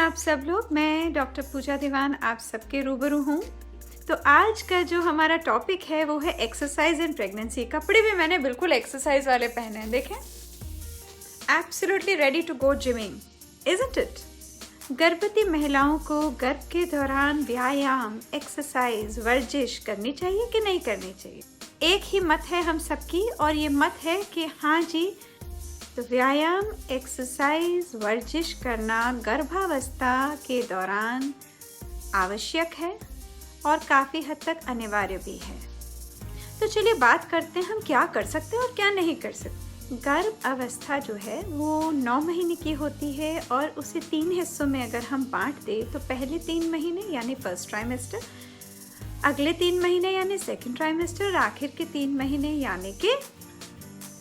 आप सब लोग। मैं डॉक्टर पूजा दीवान आप सबके रूबरू हूँ। तो आज का जो हमारा टॉपिक है वो है एक्सरसाइज इन प्रेगनेंसी। कपड़े भी मैंने बिल्कुल एक्सरसाइज वाले पहने हैं, देखें। Absolutely ready to go gymming, isn't it? गर्भवती महिलाओं को गर्भ के दौरान व्यायाम, एक्सरसाइज, वर्जिश करनी चाहिए कि नहीं करनी चाहिए? एक ही मत है हम सबकी, और ये मत है कि हाँ जी, तो व्यायाम, एक्सरसाइज, वर्जिश करना गर्भावस्था के दौरान आवश्यक है और काफ़ी हद तक अनिवार्य भी है। तो चलिए बात करते हैं हम क्या कर सकते हैं और क्या नहीं कर सकते। गर्भ अवस्था जो है वो 9 महीने की होती है और उसे 3 हिस्सों में अगर हम बांट दें तो पहले 3 महीने यानी फर्स्ट ट्राइमेस्टर, अगले 3 महीने यानी सेकेंड ट्राइमेस्टर और आखिर के 3 महीने यानी कि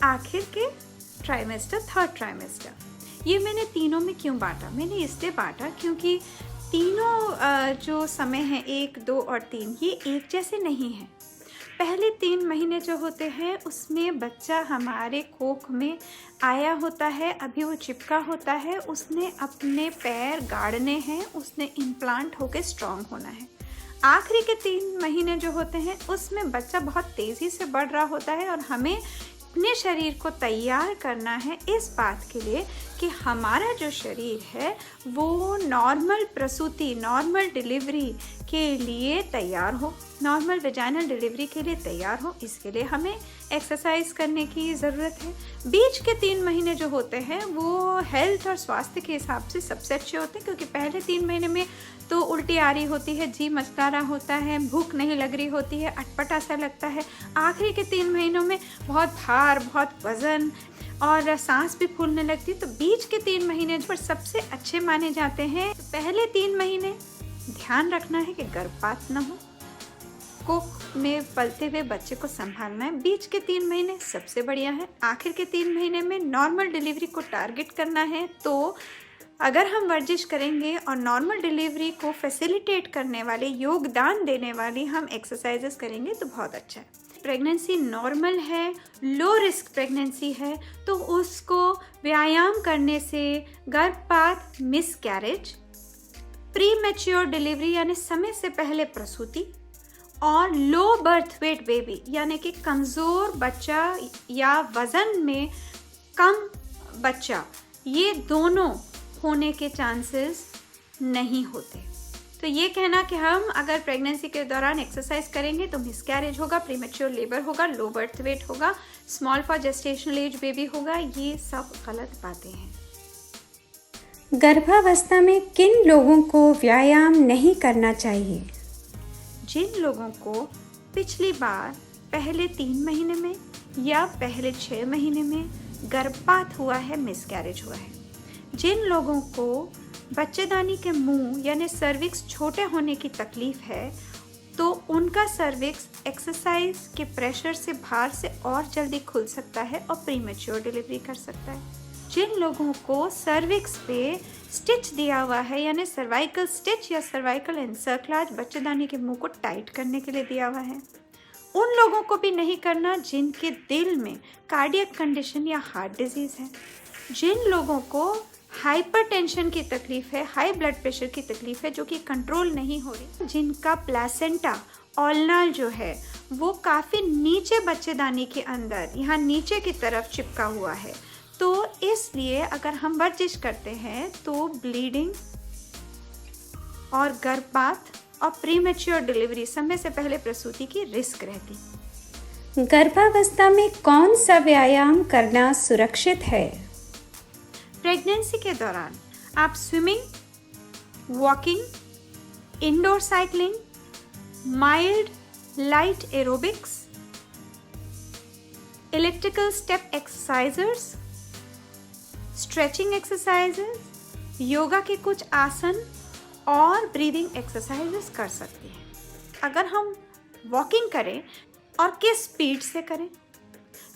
आखिर के ट्राइमेस्टर, थर्ड ट्राइमेस्टर। ये मैंने तीनों में क्यों बांटा? मैंने इसलिए बांटा क्योंकि तीनों जो समय हैं 1, 2 और 3 ये एक जैसे नहीं हैं। पहले 3 महीने जो होते हैं उसमें बच्चा हमारे कोख में आया होता है, अभी वो चिपका होता है, उसने अपने पैर गाड़ने हैं, उसने इम्प्लांट होकर स्ट्रॉन्ग होना है। आखिरी के 3 महीने जो होते हैं उसमें बच्चा बहुत तेज़ी से बढ़ रहा होता है और हमें अपने शरीर को तैयार करना है इस बात के लिए कि हमारा जो शरीर है वो नॉर्मल प्रसूति, नॉर्मल डिलीवरी के लिए तैयार हो, नॉर्मल वेजाइनल डिलीवरी के लिए तैयार हो। इसके लिए हमें एक्सरसाइज करने की ज़रूरत है। बीच के 3 महीने जो होते हैं वो हेल्थ और स्वास्थ्य के हिसाब से सबसे अच्छे होते हैं, क्योंकि पहले 3 महीने में तो उल्टी आ रही होती है, जी मचला रहा होता है, भूख नहीं लग रही होती है, अटपटा सा लगता है। आखिरी के 3 महीनों में बहुत भार, बहुत वज़न और सांस भी फूलने लगती है। तो बीच के 3 महीने पर सबसे अच्छे माने जाते हैं। तो पहले 3 महीने ध्यान रखना है कि गर्भपात ना हो, कोख में पलते हुए बच्चे को संभालना है। बीच के 3 महीने सबसे बढ़िया है। आखिर के 3 महीने में नॉर्मल डिलीवरी को टारगेट करना है। तो अगर हम वर्जिश करेंगे और नॉर्मल डिलीवरी को फैसिलिटेट करने वाले, योगदान देने वाली हम एक्सरसाइजेस करेंगे तो बहुत अच्छा है। प्रेगनेंसी नॉर्मल है, लो रिस्क प्रेगनेंसी है, तो उसको व्यायाम करने से गर्भपात, मिसकैरेज, प्री मैच्योर डिलीवरी यानी समय से पहले प्रसूति और लो बर्थ वेट बेबी यानी कि कमज़ोर बच्चा या वज़न में कम बच्चा, ये दोनों होने के चांसेस नहीं होते। तो ये कहना कि हम अगर प्रेगनेंसी के दौरान एक्सरसाइज करेंगे तो मिसकैरेज होगा, प्रीमेच्योर लेबर होगा, लो बर्थ वेट होगा, small for gestational age baby होगा, ये सब गलत बातें हैं। गर्भावस्था में किन लोगों को व्यायाम नहीं करना चाहिए? जिन लोगों को पिछली बार पहले 3 महीने में या पहले 6 महीने में गर्भपात हुआ है, मिसकैरेज हुआ है, जिन लोगों को बच्चेदानी के मुंह यानी सर्विक्स छोटे होने की तकलीफ है, तो उनका सर्विक्स एक्सरसाइज के प्रेशर से, भार से और जल्दी खुल सकता है और प्रीमेच्योर डिलीवरी कर सकता है। जिन लोगों को सर्विक्स पे स्टिच दिया हुआ है यानी सर्वाइकल स्टिच या सर्वाइकल एनसर्क्लाज बच्चेदानी के मुंह को टाइट करने के लिए दिया हुआ है, उन लोगों को भी नहीं करना जिनके दिल में कार्डियक कंडीशन या हार्ट डिजीज़ है। जिन लोगों को हाइपरटेंशन की तकलीफ है, हाई ब्लड प्रेशर की तकलीफ है जो कि कंट्रोल नहीं हो रही, जिनका प्लासेंटा ऑल्नाल जो है वो काफ़ी नीचे बच्चेदानी के अंदर, यहाँ नीचे की तरफ चिपका हुआ है, तो इसलिए अगर हम वर्जिश करते हैं तो ब्लीडिंग और गर्भपात और प्रीमेच्योर डिलीवरी, समय से पहले प्रसूति की रिस्क रहती। गर्भावस्था में कौन सा व्यायाम करना सुरक्षित है? प्रेगनेंसी के दौरान आप swimming, walking, indoor cycling, mild light aerobics, electrical step exercisers, stretching exercises, yoga के कुछ आसन और ब्रीदिंग एक्सरसाइजेस कर सकते हैं। अगर हम वॉकिंग करें और किस स्पीड से करें,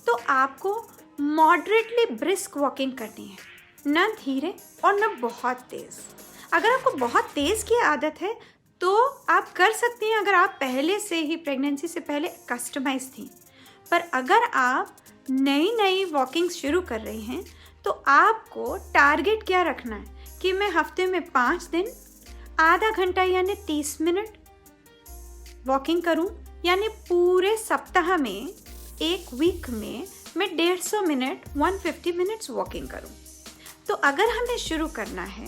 तो आपको मॉडरेटली ब्रिस्क वॉकिंग करनी है, ना धीरे और ना बहुत तेज़। अगर आपको बहुत तेज़ की आदत है तो आप कर सकती हैं अगर आप पहले से ही प्रेगनेंसी से पहले कस्टमाइज थी। पर अगर आप नई वॉकिंग शुरू कर रहे हैं तो आपको टारगेट क्या रखना है कि मैं हफ्ते में 5 दिन आधा घंटा यानी 30 मिनट वॉकिंग करूं, यानी पूरे सप्ताह में एक वीक में मैं 150 मिनट 150 मिनट्स वॉकिंग करूं। तो अगर हमें शुरू करना है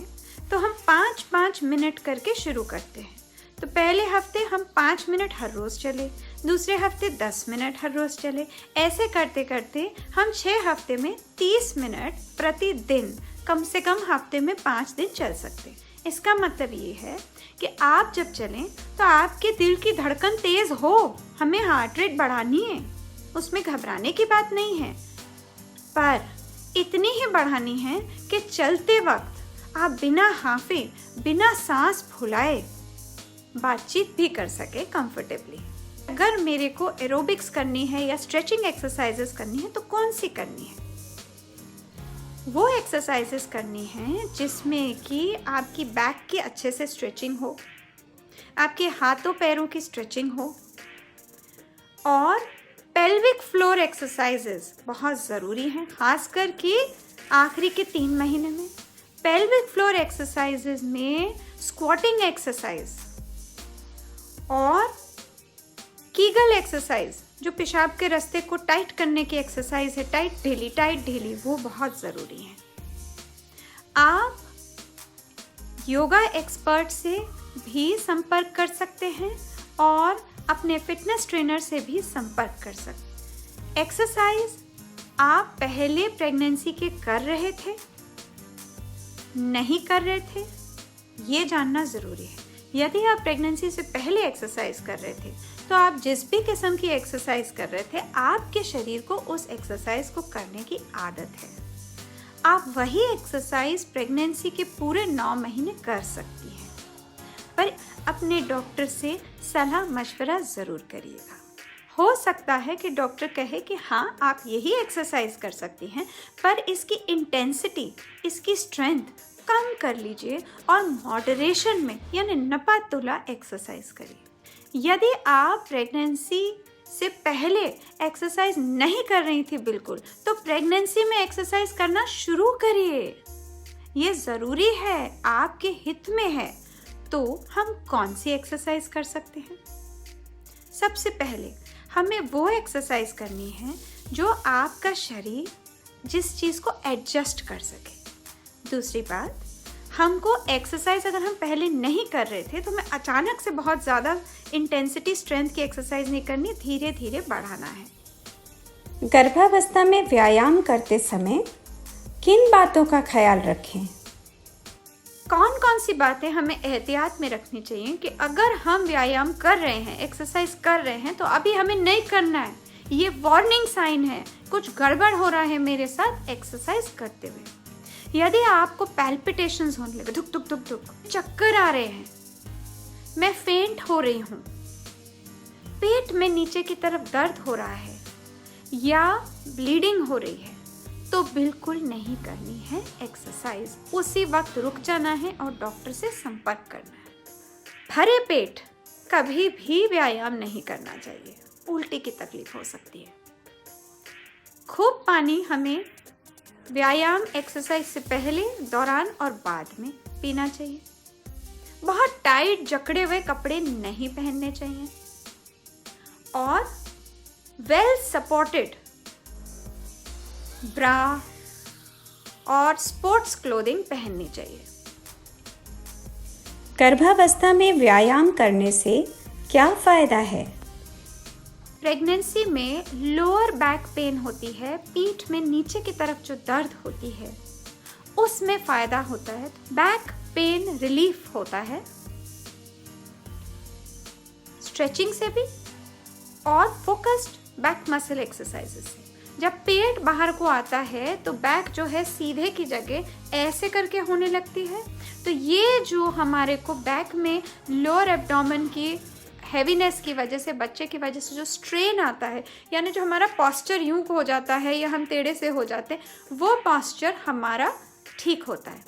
तो हम 5-5 मिनट करके शुरू करते हैं। तो पहले हफ्ते हम 5 मिनट हर रोज़ चले, दूसरे हफ्ते 10 मिनट हर रोज़ चले। ऐसे करते करते हम 6 हफ्ते में 30 मिनट प्रतिदिन कम से कम हफ्ते में 5 दिन चल सकते हैं। इसका मतलब ये है कि आप जब चलें तो आपके दिल की धड़कन तेज़ हो, हमें हार्ट रेट बढ़ानी है, उसमें घबराने की बात नहीं है, पर इतनी ही बढ़ानी है कि चलते वक्त आप बिना हांफे, बिना सांस फुलाए बातचीत भी कर सके कंफर्टेबली। अगर मेरे को एरोबिक्स करनी है या स्ट्रेचिंग एक्सरसाइजेस करनी है तो कौन सी करनी है? वो एक्सरसाइजेस करनी है जिसमें कि आपकी बैक की अच्छे से स्ट्रेचिंग हो, आपके हाथों पैरों की स्ट्रेचिंग हो, और पेल्विक फ्लोर एक्सरसाइजेस बहुत ज़रूरी हैं, खासकर कि आखिरी के 3 महीने में। पेल्विक फ्लोर एक्सरसाइजेस में स्क्वाटिंग एक्सरसाइज और कीगल एक्सरसाइज, जो पेशाब के रास्ते को टाइट करने की एक्सरसाइज है, टाइट ढीली, वो बहुत ज़रूरी है। आप योगा एक्सपर्ट से भी संपर्क कर सकते हैं और अपने फिटनेस ट्रेनर से भी संपर्क कर सकते। एक्सरसाइज आप पहले प्रेगनेंसी के कर रहे थे, नहीं कर रहे थे, ये जानना ज़रूरी है। यदि आप प्रेगनेंसी से पहले एक्सरसाइज कर रहे थे तो आप जिस भी किस्म की एक्सरसाइज कर रहे थे, आपके शरीर को उस एक्सरसाइज को करने की आदत है। आप वही एक्सरसाइज प्रेगनेंसी के पूरे 9 महीने कर सकती हैं, पर अपने डॉक्टर से सलाह मशवरा ज़रूर करिएगा। हो सकता है कि डॉक्टर कहे कि हाँ आप यही एक्सरसाइज कर सकती हैं, पर इसकी इंटेंसिटी, इसकी स्ट्रेंथ कम कर लीजिए और मॉडरेशन में यानी नपा-तुला एक्सरसाइज करिए। यदि आप प्रेगनेंसी से पहले एक्सरसाइज नहीं कर रही थी बिल्कुल, तो प्रेगनेंसी में एक्सरसाइज करना शुरू करिए, ये ज़रूरी है, आपके हित में है। तो हम कौन सी एक्सरसाइज कर सकते हैं? सबसे पहले हमें वो एक्सरसाइज करनी है जो आपका शरीर जिस चीज़ को एडजस्ट कर सके। दूसरी बात, हमको एक्सरसाइज अगर हम पहले नहीं कर रहे थे तो हमें अचानक से बहुत ज़्यादा इंटेंसिटी स्ट्रेंथ की एक्सरसाइज नहीं करनी, धीरे धीरे बढ़ाना है। गर्भावस्था में व्यायाम करते समय किन बातों का ख्याल रखें? कौन कौन सी बातें हमें एहतियात में रखनी चाहिए कि अगर हम व्यायाम कर रहे हैं, एक्सरसाइज कर रहे हैं, तो अभी हमें नहीं करना है, ये वार्निंग साइन है, कुछ गड़बड़ हो रहा है मेरे साथ एक्सरसाइज करते हुए। यदि आपको पैल्पिटेशंस होने लगे, धुक धुक धुक धुक, चक्कर आ रहे हैं, मैं फेंट हो रही हूँ, पेट में नीचे की तरफ दर्द हो रहा है या ब्लीडिंग हो रही है, तो बिल्कुल नहीं करनी है एक्सरसाइज, उसी वक्त रुक जाना है और डॉक्टर से संपर्क करना है। भरे पेट कभी भी व्यायाम नहीं करना चाहिए, उल्टी की तकलीफ हो सकती है। खूब पानी हमें व्यायाम एक्सरसाइज से पहले, दौरान और बाद में पीना चाहिए। बहुत टाइट जकड़े हुए कपड़े नहीं पहनने चाहिए और वेल सपोर्टेड ब्रा और स्पोर्ट्स क्लोथिंग पहननी चाहिए। गर्भावस्था में व्यायाम करने से क्या फ़ायदा है? प्रेगनेंसी में लोअर बैक पेन होती है, पीठ में नीचे की तरफ जो दर्द होती है उसमें फ़ायदा होता है, बैक पेन रिलीफ होता है स्ट्रेचिंग से भी और फोकस्ड बैक मसल एक्सरसाइजेस से। जब पेट बाहर को आता है तो बैक जो है सीधे की जगह ऐसे करके होने लगती है, तो ये जो हमारे को बैक में लोअर एब्डोमेन की हैवीनेस की वजह से, बच्चे की वजह से जो स्ट्रेन आता है, यानी जो हमारा पॉस्चर यूं हो जाता है या हम टेढ़े से हो जाते हैं, वो पॉस्चर हमारा ठीक होता है,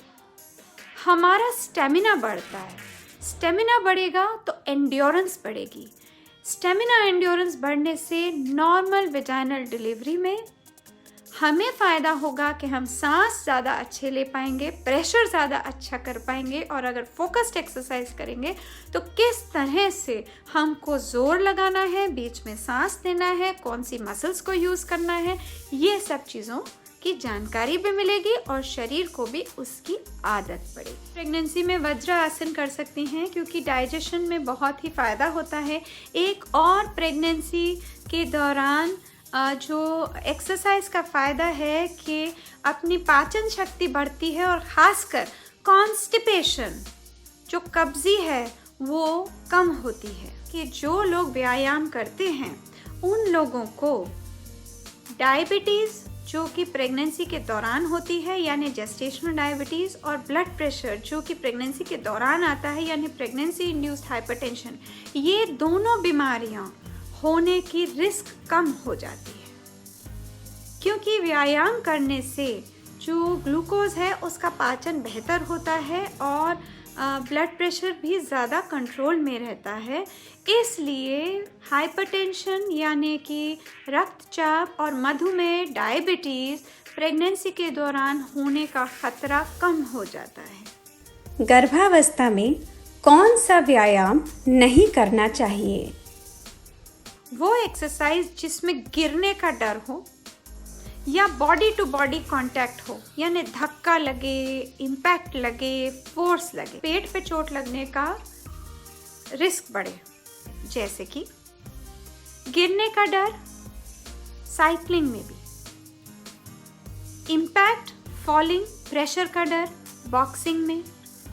हमारा स्टेमिना बढ़ता है। स्टेमिना बढ़ेगा तो एंड्योरेंस बढ़ेगी, स्टेमिना एंड्योरेंस बढ़ने से नॉर्मल वेजाइनल डिलीवरी में हमें फ़ायदा होगा कि हम सांस ज़्यादा अच्छे ले पाएंगे, प्रेशर ज़्यादा अच्छा कर पाएंगे, और अगर फोकस्ड एक्सरसाइज करेंगे तो किस तरह से हमको ज़ोर लगाना है, बीच में सांस लेना है, कौन सी मसल्स को यूज़ करना है, ये सब चीज़ों की जानकारी भी मिलेगी और शरीर को भी उसकी आदत पड़ेगी। प्रेगनेंसी में वज्रासन कर सकती हैं क्योंकि डाइजेशन में बहुत ही फ़ायदा होता है। एक और प्रेगनेंसी के दौरान जो एक्सरसाइज का फ़ायदा है कि अपनी पाचन शक्ति बढ़ती है और ख़ासकर कॉन्स्टिपेशन जो कब्ज़ी है वो कम होती है। कि जो लोग व्यायाम करते हैं उन लोगों को डायबिटीज़ जो कि प्रेगनेंसी के दौरान होती है यानी जेस्टेशनल डायबिटीज़, और ब्लड प्रेशर जो कि प्रेगनेंसी के दौरान आता है यानी प्रेगनेंसी इंड्यूस्ड हाइपरटेंशन, ये दोनों बीमारियां होने की रिस्क कम हो जाती है। क्योंकि व्यायाम करने से जो ग्लूकोज है उसका पाचन बेहतर होता है और ब्लड प्रेशर भी ज़्यादा कंट्रोल में रहता है। इसलिए हाइपरटेंशन यानी कि रक्तचाप और मधुमेह डायबिटीज़ प्रेगनेंसी के दौरान होने का खतरा कम हो जाता है। गर्भावस्था में कौन सा व्यायाम नहीं करना चाहिए? वो एक्सरसाइज जिसमें गिरने का डर हो या बॉडी टू बॉडी कांटेक्ट हो, यानी धक्का लगे, इम्पैक्ट लगे, फोर्स लगे, पेट पे चोट लगने का रिस्क बढ़े, जैसे कि गिरने का डर साइकिलिंग में भी, इम्पैक्ट फॉलिंग प्रेशर का डर बॉक्सिंग में,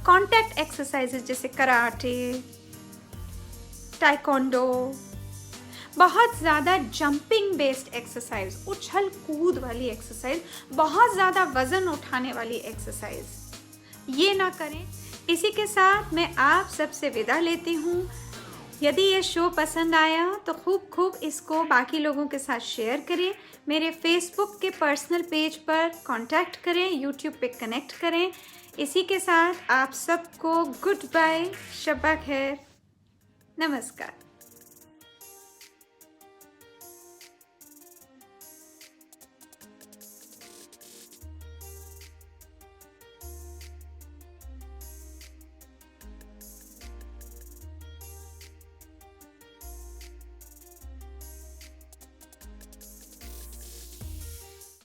कांटेक्ट एक्सरसाइजेज जैसे कराटे, टाइकोंडो, बहुत ज़्यादा जंपिंग बेस्ड एक्सरसाइज, उछल कूद वाली एक्सरसाइज, बहुत ज़्यादा वज़न उठाने वाली एक्सरसाइज, ये ना करें। इसी के साथ मैं आप सबसे विदा लेती हूँ। यदि ये शो पसंद आया तो खूब इसको बाकी लोगों के साथ शेयर करें, मेरे फेसबुक के पर्सनल पेज पर कांटेक्ट करें, यूट्यूब पे कनेक्ट करें। इसी के साथ आप सबको गुड बाय, शब्बा खैर, नमस्कार।